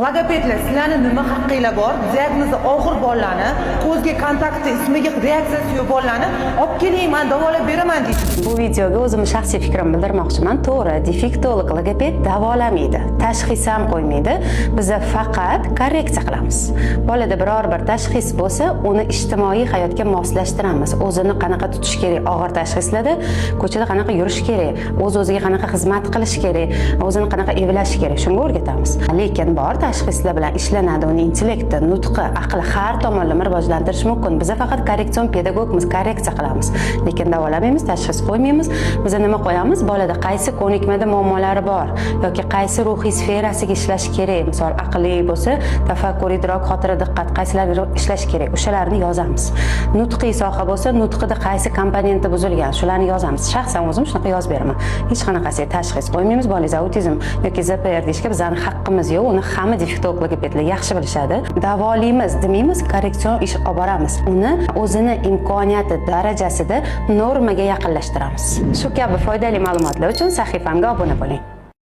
Logopedlar, sizlarni nima haqqinglar bor? Diagnozi og'ir bolalarni, ko'zga kontakti, ismiga reaksiyasi yo'q bolalarni olib keling, men davolab beraman deysiz. Bu videoga o'zim shaxsiy fikrimni bildirmoqchiman. To'g'ri, defektolog logoped davolamaydi, tashxis ham qo'ymaydi. Biz faqat korreksiya qilamiz. Bolada biror bir tashxis bo'lsa, uni ijtimoiy hayotga moslashtiramiz. O'zini qanaqa tutish kerak, og'ir tashxislarda ko'chada qanaqa yurish kerak, o'z-o'ziga qanaqa xizmat qilish kerak, o'zini qanaqa evlash kerak, shunga o'rgatamiz. Lekin bor tashxislar bilan ishlanadi, uni intellekti, nutqi, aqli har tomonlama rivojlantirish mumkin. Biz faqat korreksion pedagogmiz, korreksiya qilamiz. Lekin davolamaymiz, tashxis qo'ymaymiz. Biz nima qo'yamiz? Bolada qaysi ko'nikmada muammolari bor yoki qaysi ruhiy sferasiga ishlash kerak. Misol, aqliy bo'lsa, tafakkur, idrok, xotira, diqqat qaysilarga ishlash kerak, o'shalarni yozamiz. Nutqiy soha bo'lsa, nutqida qaysi komponenti buzilgan, shularni yozamiz. Shaxsan o'zim shunaqa yozib beraman. Hech qanaqasiga tashxis qo'ymaymiz. Bolangiz autizm yoki ZPR deyishga bizning haqqimiz yo'q. Uni hamma defektolog logopedlar yaxshi bilishadi. Davolaymiz demaymiz, korreksion ish olib boramiz. Uni o'zini imkoniyati darajasida normaga yaqinlashtiramiz. Shu kabi foydali ma'lumotlar uchun sahifamga obuna bo'ling.